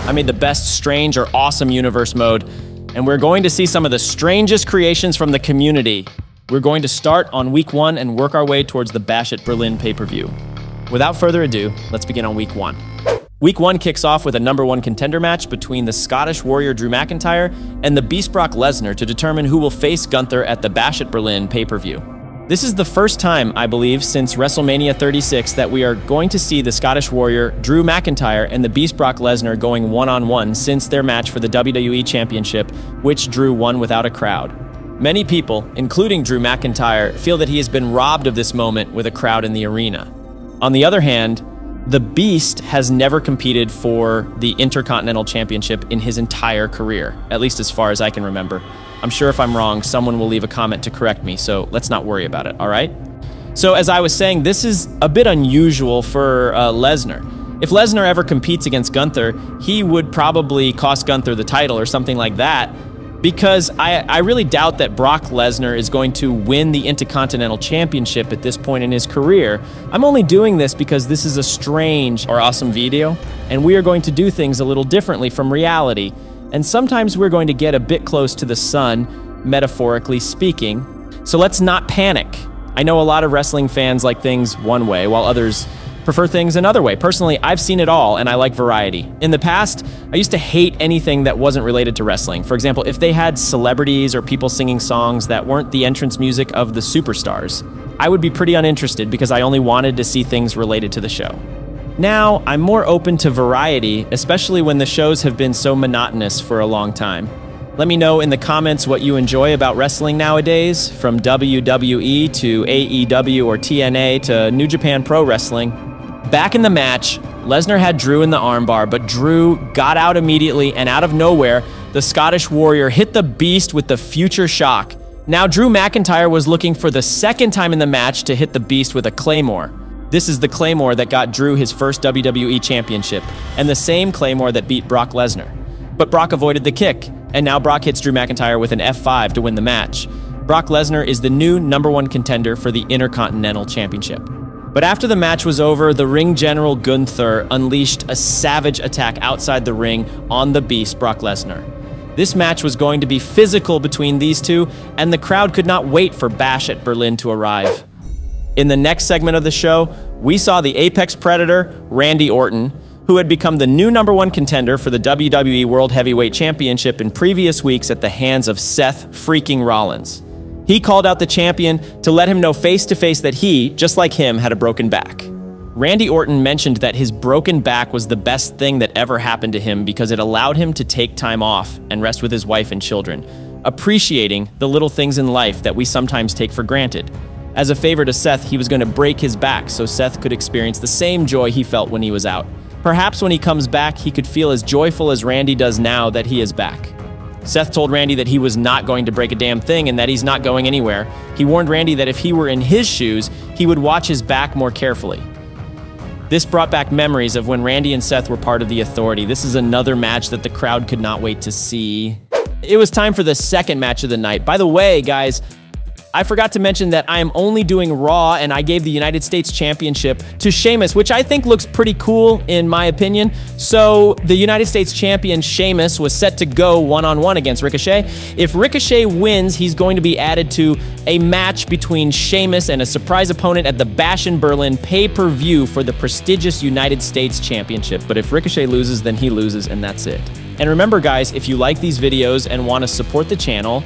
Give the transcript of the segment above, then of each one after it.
I made the best strange or awesome universe mode, and we're going to see some of the strangest creations from the community. We're going to start on week 1 and work our way towards the Bash at Berlin pay-per-view. Without further ado, let's begin on week 1. Week 1 kicks off with a #1 contender match between the Scottish Warrior Drew McIntyre and the Beast Brock Lesnar to determine who will face Gunther at the Bash at Berlin pay-per-view. This is the first time, I believe, since WrestleMania 36 that we are going to see the Scottish Warrior Drew McIntyre and the Beast Brock Lesnar going one-on-one since their match for the WWE Championship, which Drew won without a crowd. Many people, including Drew McIntyre, feel that he has been robbed of this moment with a crowd in the arena. On the other hand, the Beast has never competed for the Intercontinental Championship in his entire career, at least as far as I can remember. I'm sure if I'm wrong, someone will leave a comment to correct me, so let's not worry about it, all right? So as I was saying, this is a bit unusual for Lesnar. If Lesnar ever competes against Gunther, he would probably cost Gunther the title or something like that, because I really doubt that Brock Lesnar is going to win the Intercontinental Championship at this point in his career. I'm only doing this because this is a strange or awesome video, and we are going to do things a little differently from reality. And sometimes we're going to get a bit close to the sun, metaphorically speaking. So let's not panic. I know a lot of wrestling fans like things one way, while others prefer things another way. Personally, I've seen it all, and I like variety. In the past, I used to hate anything that wasn't related to wrestling. For example, if they had celebrities or people singing songs that weren't the entrance music of the superstars, I would be pretty uninterested because I only wanted to see things related to the show. Now, I'm more open to variety, especially when the shows have been so monotonous for a long time. Let me know in the comments what you enjoy about wrestling nowadays, from WWE to AEW or TNA to New Japan Pro Wrestling. Back in the match, Lesnar had Drew in the armbar, but Drew got out immediately, and out of nowhere, the Scottish Warrior hit the Beast with the future shock. Now Drew McIntyre was looking for the second time in the match to hit the Beast with a Claymore. This is the Claymore that got Drew his first WWE Championship, and the same Claymore that beat Brock Lesnar. But Brock avoided the kick, and now Brock hits Drew McIntyre with an F5 to win the match. Brock Lesnar is the new #1 contender for the Intercontinental Championship. But after the match was over, the ring general Gunther unleashed a savage attack outside the ring on the Beast, Brock Lesnar. This match was going to be physical between these two, and the crowd could not wait for Bash at Berlin to arrive. In the next segment of the show, we saw the Apex Predator, Randy Orton, who had become the new #1 contender for the WWE World Heavyweight Championship in previous weeks at the hands of Seth freaking Rollins. He called out the champion to let him know face-to-face that he, just like him, had a broken back. Randy Orton mentioned that his broken back was the best thing that ever happened to him because it allowed him to take time off and rest with his wife and children, appreciating the little things in life that we sometimes take for granted. As a favor to Seth, he was going to break his back so Seth could experience the same joy he felt when he was out. Perhaps when he comes back, he could feel as joyful as Randy does now that he is back. Seth told Randy that he was not going to break a damn thing and that he's not going anywhere. He warned Randy that if he were in his shoes, he would watch his back more carefully. This brought back memories of when Randy and Seth were part of the Authority. This is another match that the crowd could not wait to see. It was time for the second match of the night. By the way, guys, I forgot to mention that I am only doing Raw, and I gave the United States Championship to Sheamus, which I think looks pretty cool in my opinion. So the United States Champion Sheamus was set to go one-on-one against Ricochet. If Ricochet wins, he's going to be added to a match between Sheamus and a surprise opponent at the Bash in Berlin pay-per-view for the prestigious United States Championship. But if Ricochet loses, then he loses, and that's it. And remember, guys, if you like these videos and want to support the channel,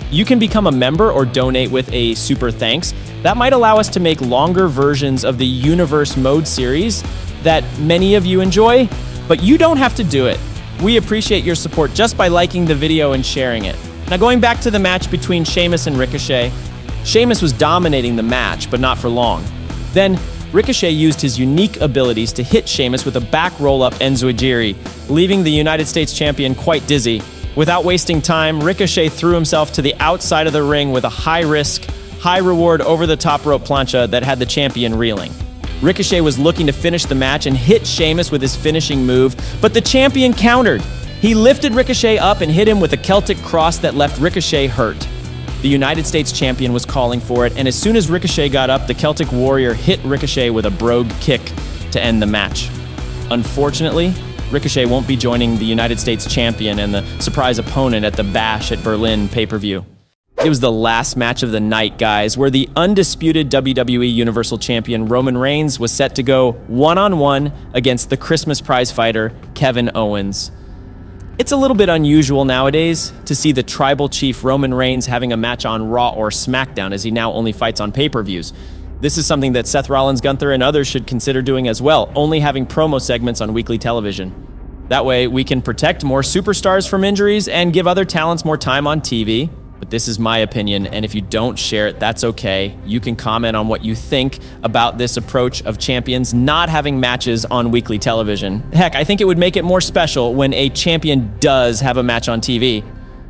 you can become a member or donate with a super thanks. That might allow us to make longer versions of the Universe Mode series that many of you enjoy, but you don't have to do it. We appreciate your support just by liking the video and sharing it. Now, going back to the match between Sheamus and Ricochet, Sheamus was dominating the match, but not for long. Then Ricochet used his unique abilities to hit Sheamus with a back roll-up enziguri, leaving the United States Champion quite dizzy. Without wasting time, Ricochet threw himself to the outside of the ring with a high-risk, high-reward over-the-top rope plancha that had the champion reeling. Ricochet was looking to finish the match and hit Sheamus with his finishing move, but the champion countered. He lifted Ricochet up and hit him with a Celtic cross that left Ricochet hurt. The United States Champion was calling for it, and as soon as Ricochet got up, the Celtic Warrior hit Ricochet with a brogue kick to end the match. Unfortunately, Ricochet won't be joining the United States champion and the surprise opponent at the Bash at Berlin pay-per-view. It was the last match of the night, guys, where the undisputed WWE Universal Champion Roman Reigns was set to go one-on-one against the Christmas prize fighter Kevin Owens. It's a little bit unusual nowadays to see the tribal chief Roman Reigns having a match on Raw or SmackDown, as he now only fights on pay-per-views. This is something that Seth Rollins, Gunther, and others should consider doing as well, only having promo segments on weekly television. That way, we can protect more superstars from injuries and give other talents more time on TV. But this is my opinion, and if you don't share it, that's okay. You can comment on what you think about this approach of champions not having matches on weekly television. Heck, I think it would make it more special when a champion does have a match on TV.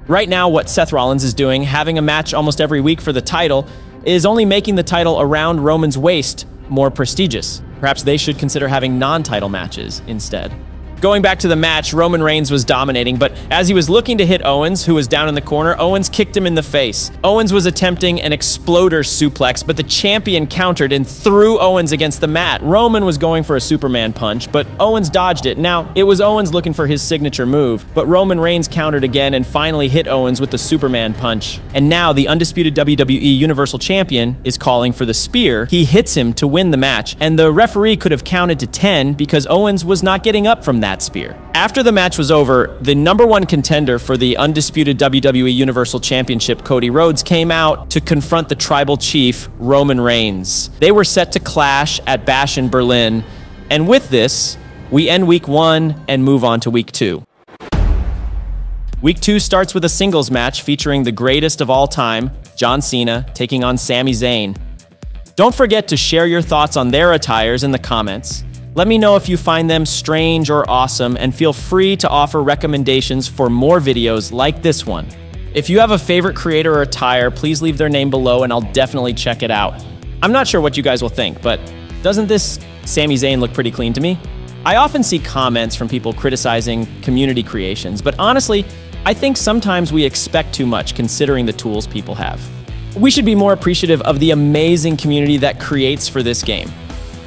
Right now, what Seth Rollins is doing, having a match almost every week for the title, is only making the title around Roman's waist more prestigious. Perhaps they should consider having non-title matches instead. Going back to the match, Roman Reigns was dominating, but as he was looking to hit Owens, who was down in the corner, Owens kicked him in the face. Owens was attempting an exploder suplex, but the champion countered and threw Owens against the mat. Roman was going for a Superman punch, but Owens dodged it. Now, it was Owens looking for his signature move, but Roman Reigns countered again and finally hit Owens with the Superman punch. And now, the undisputed WWE Universal Champion is calling for the spear. He hits him to win the match, and the referee could have counted to 10 because Owens was not getting up from that spear. After the match was over, the #1 contender for the undisputed WWE Universal Championship, Cody Rhodes, came out to confront the tribal chief, Roman Reigns. They were set to clash at Bash in Berlin, and with this, we end week 1 and move on to week 2. Week 2 starts with a singles match featuring the greatest of all time, John Cena, taking on Sami Zayn. Don't forget to share your thoughts on their attires in the comments. Let me know if you find them strange or awesome, and feel free to offer recommendations for more videos like this one. If you have a favorite creator or attire, please leave their name below and I'll definitely check it out. I'm not sure what you guys will think, but doesn't this Sami Zayn look pretty clean to me? I often see comments from people criticizing community creations, but honestly, I think sometimes we expect too much considering the tools people have. We should be more appreciative of the amazing community that creates for this game.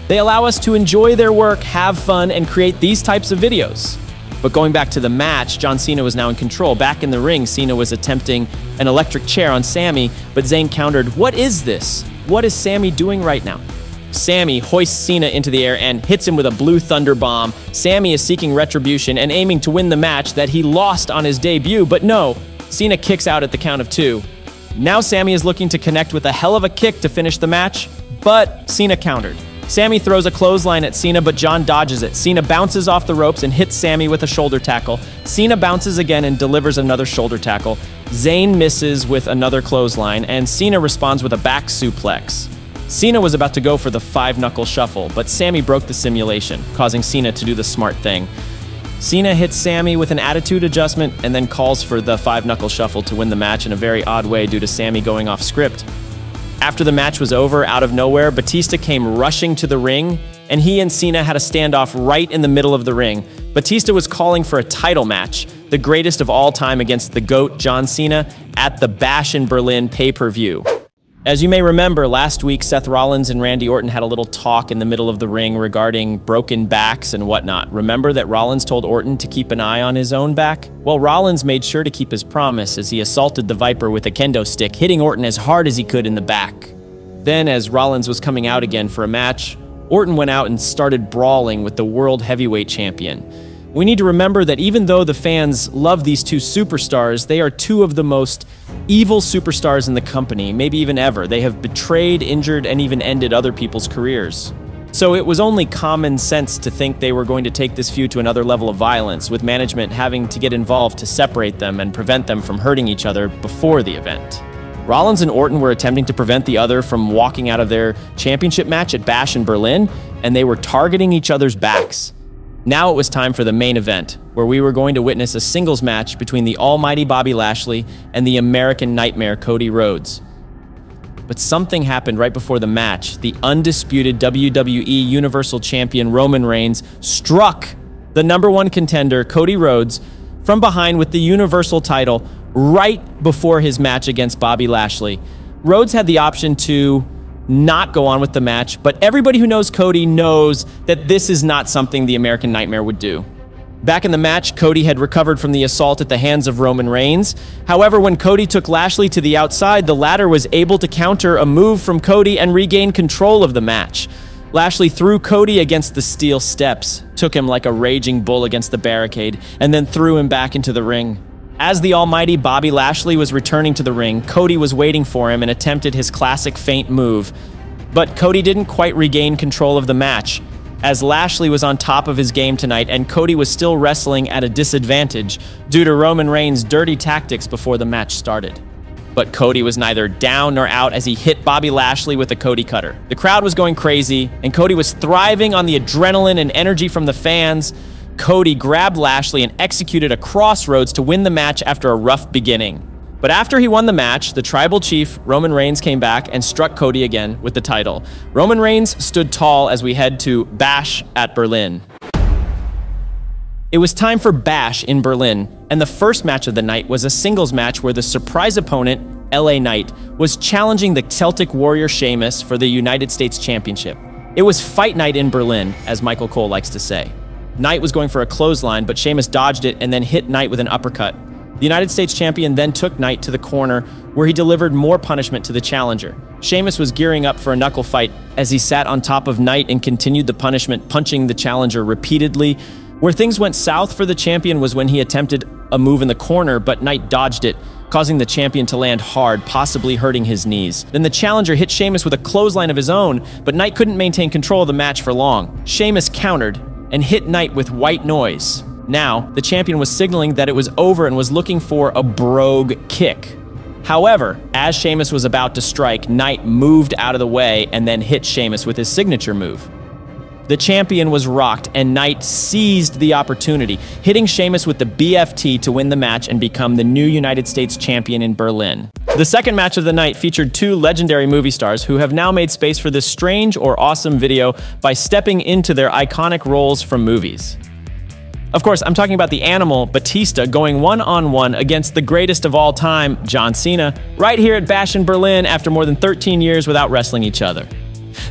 They allow us to enjoy their work, have fun, and create these types of videos. But going back to the match, John Cena was now in control. Back in the ring, Cena was attempting an electric chair on Sami, but Zayn countered, "What is this? What is Sami doing right now?" Sami hoists Cena into the air and hits him with a blue thunder bomb. Sami is seeking retribution and aiming to win the match that he lost on his debut, but no, Cena kicks out at the count of 2. Now Sami is looking to connect with a hell of a kick to finish the match, but Cena countered. Sami throws a clothesline at Cena, but John dodges it. Cena bounces off the ropes and hits Sami with a shoulder tackle. Cena bounces again and delivers another shoulder tackle. Zayn misses with another clothesline, and Cena responds with a back suplex. Cena was about to go for the 5-knuckle shuffle, but Sami broke the simulation, causing Cena to do the smart thing. Cena hits Sami with an attitude adjustment and then calls for the 5-knuckle shuffle to win the match in a very odd way due to Sami going off script. After the match was over, out of nowhere, Batista came rushing to the ring, and he and Cena had a standoff right in the middle of the ring. Batista was calling for a title match, the greatest of all time against the GOAT, John Cena, at the Bash in Berlin pay-per-view. As you may remember, last week, Seth Rollins and Randy Orton had a little talk in the middle of the ring regarding broken backs and whatnot. Remember that Rollins told Orton to keep an eye on his own back? Well, Rollins made sure to keep his promise as he assaulted the Viper with a kendo stick, hitting Orton as hard as he could in the back. Then, as Rollins was coming out again for a match, Orton went out and started brawling with the World Heavyweight Champion. We need to remember that even though the fans love these two superstars, they are two of the most evil superstars in the company, maybe even ever. They have betrayed, injured, and even ended other people's careers. So it was only common sense to think they were going to take this feud to another level of violence, with management having to get involved to separate them and prevent them from hurting each other before the event. Rollins and Orton were attempting to prevent the other from walking out of their championship match at Bash in Berlin, and they were targeting each other's backs. Now it was time for the main event, where we were going to witness a singles match between the almighty Bobby Lashley and the American Nightmare Cody Rhodes. But something happened right before the match. The undisputed WWE Universal Champion Roman Reigns struck the #1 contender Cody Rhodes from behind with the Universal title right before his match against Bobby Lashley. Rhodes had the option to not go on with the match, but everybody who knows Cody knows that this is not something the American Nightmare would do. Back in the match, Cody had recovered from the assault at the hands of Roman Reigns. However, when Cody took Lashley to the outside, the latter was able to counter a move from Cody and regain control of the match. Lashley threw Cody against the steel steps, took him like a raging bull against the barricade, and then threw him back into the ring. As the almighty Bobby Lashley was returning to the ring, Cody was waiting for him and attempted his classic feint move. But Cody didn't quite regain control of the match, as Lashley was on top of his game tonight and Cody was still wrestling at a disadvantage due to Roman Reigns' dirty tactics before the match started. But Cody was neither down nor out as he hit Bobby Lashley with a Cody cutter. The crowd was going crazy, and Cody was thriving on the adrenaline and energy from the fans. Cody grabbed Lashley and executed a crossroads to win the match after a rough beginning. But after he won the match, the tribal chief, Roman Reigns, came back and struck Cody again with the title. Roman Reigns stood tall as we head to Bash at Berlin. It was time for Bash in Berlin, and the first match of the night was a singles match where the surprise opponent, LA Knight, was challenging the Celtic Warrior Sheamus for the United States Championship. It was Fight Night in Berlin, as Michael Cole likes to say. Knight was going for a clothesline, but Sheamus dodged it and then hit Knight with an uppercut. The United States champion then took Knight to the corner, where he delivered more punishment to the challenger. Sheamus was gearing up for a knuckle fight as he sat on top of Knight and continued the punishment, punching the challenger repeatedly. Where things went south for the champion was when he attempted a move in the corner, but Knight dodged it, causing the champion to land hard, possibly hurting his knees. Then the challenger hit Sheamus with a clothesline of his own, but Knight couldn't maintain control of the match for long. Sheamus countered and hit Knight with white noise. Now, the champion was signaling that it was over and was looking for a brogue kick. However, as Sheamus was about to strike, Knight moved out of the way and then hit Sheamus with his signature move. The champion was rocked, and Knight seized the opportunity, hitting Sheamus with the BFT to win the match and become the new United States champion in Berlin. The second match of the night featured two legendary movie stars who have now made space for this strange or awesome video by stepping into their iconic roles from movies. Of course, I'm talking about the animal, Batista, going one-on-one against the greatest of all time, John Cena, right here at Bash in Berlin after more than 13 years without wrestling each other.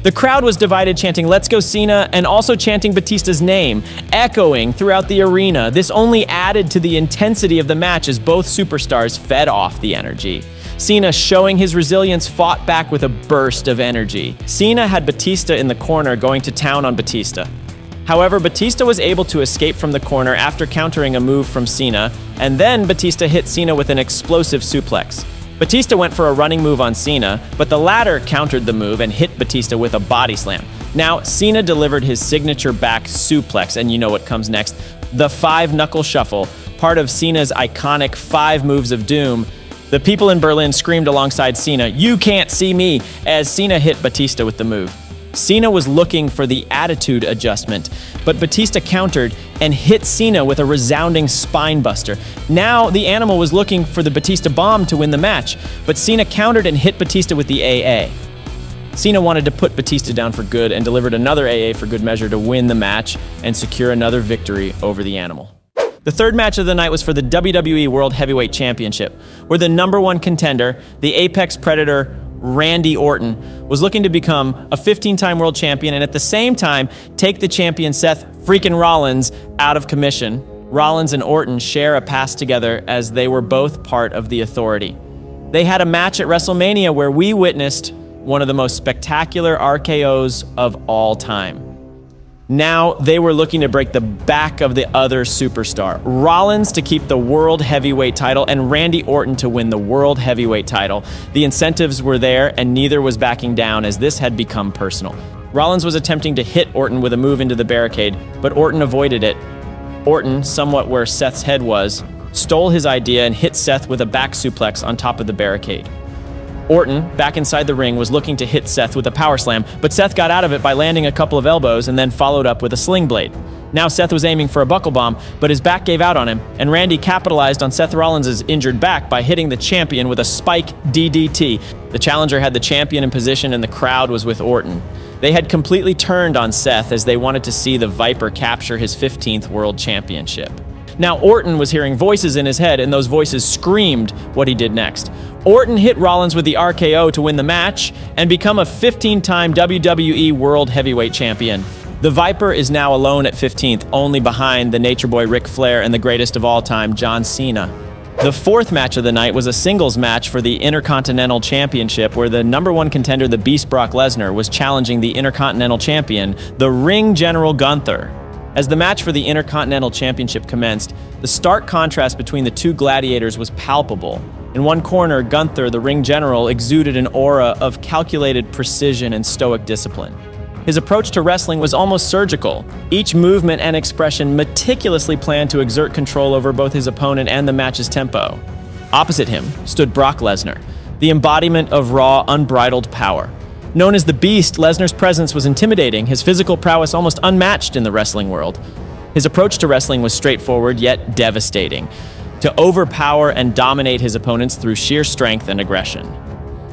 The crowd was divided, chanting "Let's go Cena" and also chanting Batista's name, echoing throughout the arena. This only added to the intensity of the match as both superstars fed off the energy. Cena, showing his resilience, fought back with a burst of energy. Cena had Batista in the corner going to town on Batista. However, Batista was able to escape from the corner after countering a move from Cena, and then Batista hit Cena with an explosive suplex. Batista went for a running move on Cena, but the latter countered the move and hit Batista with a body slam. Now, Cena delivered his signature back suplex, and you know what comes next. The 5-knuckle shuffle, part of Cena's iconic 5 moves of doom. The people in Berlin screamed alongside Cena, "You can't see me," as Cena hit Batista with the move. Cena was looking for the attitude adjustment, but Batista countered and hit Cena with a resounding spinebuster. Now, the animal was looking for the Batista bomb to win the match, but Cena countered and hit Batista with the AA. Cena wanted to put Batista down for good and delivered another AA for good measure to win the match and secure another victory over the animal. The third match of the night was for the WWE World Heavyweight Championship, where the #1 contender, the Apex Predator, Randy Orton, was looking to become a 15-time world champion and at the same time take the champion Seth freaking Rollins out of commission. Rollins and Orton share a past together as they were both part of the Authority. They had a match at WrestleMania where we witnessed one of the most spectacular RKOs of all time. Now they were looking to break the back of the other superstar. Rollins to keep the World Heavyweight title and Randy Orton to win the World Heavyweight title. The incentives were there and neither was backing down as this had become personal. Rollins was attempting to hit Orton with a move into the barricade, but Orton avoided it. Orton, somewhat where Seth's head was, stole his idea and hit Seth with a back suplex on top of the barricade. Orton, back inside the ring, was looking to hit Seth with a power slam, but Seth got out of it by landing a couple of elbows and then followed up with a sling blade. Now Seth was aiming for a buckle bomb, but his back gave out on him, and Randy capitalized on Seth Rollins' injured back by hitting the champion with a spike DDT. The challenger had the champion in position and the crowd was with Orton. They had completely turned on Seth as they wanted to see the Viper capture his 15th World Championship. Now Orton was hearing voices in his head, and those voices screamed what he did next. Orton hit Rollins with the RKO to win the match and become a 15-time WWE World Heavyweight Champion. The Viper is now alone at 15th, only behind the Nature Boy Ric Flair and the greatest of all time, John Cena. The fourth match of the night was a singles match for the Intercontinental Championship, where the #1 contender, the Beast Brock Lesnar, was challenging the Intercontinental Champion, the Ring General Gunther. As the match for the Intercontinental Championship commenced, the stark contrast between the two gladiators was palpable. In one corner, Gunther, the Ring General, exuded an aura of calculated precision and stoic discipline. His approach to wrestling was almost surgical, each movement and expression meticulously planned to exert control over both his opponent and the match's tempo. Opposite him stood Brock Lesnar, the embodiment of raw, unbridled power. Known as the Beast, Lesnar's presence was intimidating, his physical prowess almost unmatched in the wrestling world. His approach to wrestling was straightforward yet devastating, to overpower and dominate his opponents through sheer strength and aggression.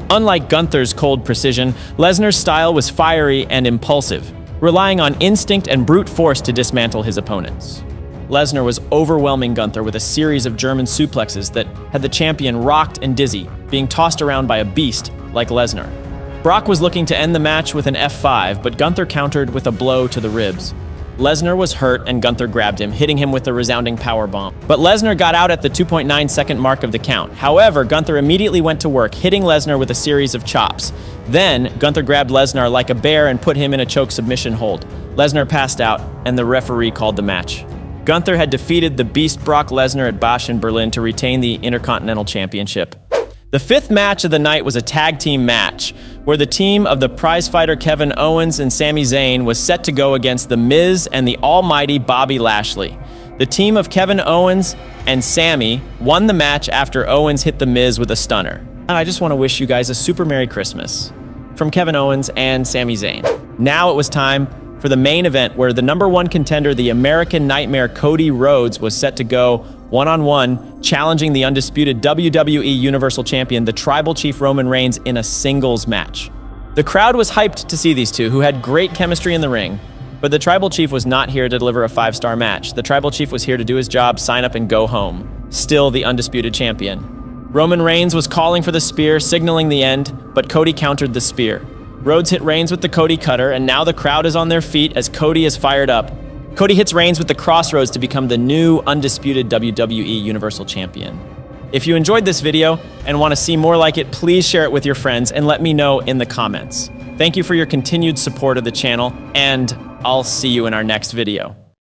Unlike Gunther's cold precision, Lesnar's style was fiery and impulsive, relying on instinct and brute force to dismantle his opponents. Lesnar was overwhelming Gunther with a series of German suplexes that had the champion rocked and dizzy, being tossed around by a beast like Lesnar. Brock was looking to end the match with an F5, but Gunther countered with a blow to the ribs. Lesnar was hurt and Gunther grabbed him, hitting him with a resounding powerbomb. But Lesnar got out at the 2.9-second mark of the count. However, Gunther immediately went to work, hitting Lesnar with a series of chops. Then, Gunther grabbed Lesnar like a bear and put him in a choke submission hold. Lesnar passed out, and the referee called the match. Gunther had defeated the Beast Brock Lesnar at Bash in Berlin to retain the Intercontinental Championship. The fifth match of the night was a tag team match, where the team of the prizefighter Kevin Owens and Sami Zayn was set to go against The Miz and the almighty Bobby Lashley. The team of Kevin Owens and Sami won the match after Owens hit The Miz with a stunner. And I just want to wish you guys a super Merry Christmas from Kevin Owens and Sami Zayn. Now it was time for the main event, where the #1 contender, the American Nightmare Cody Rhodes, was set to go one-on-one, challenging the undisputed WWE Universal Champion, the Tribal Chief Roman Reigns, in a singles match. The crowd was hyped to see these two, who had great chemistry in the ring, but the Tribal Chief was not here to deliver a 5-star match. The Tribal Chief was here to do his job, sign up, and go home. Still the undisputed champion. Roman Reigns was calling for the spear, signaling the end, but Cody countered the spear. Rhodes hit Reigns with the Cody Cutter, and now the crowd is on their feet as Cody is fired up. Cody hits Reigns with the Crossroads to become the new undisputed WWE Universal Champion. If you enjoyed this video and want to see more like it, please share it with your friends and let me know in the comments. Thank you for your continued support of the channel, and I'll see you in our next video.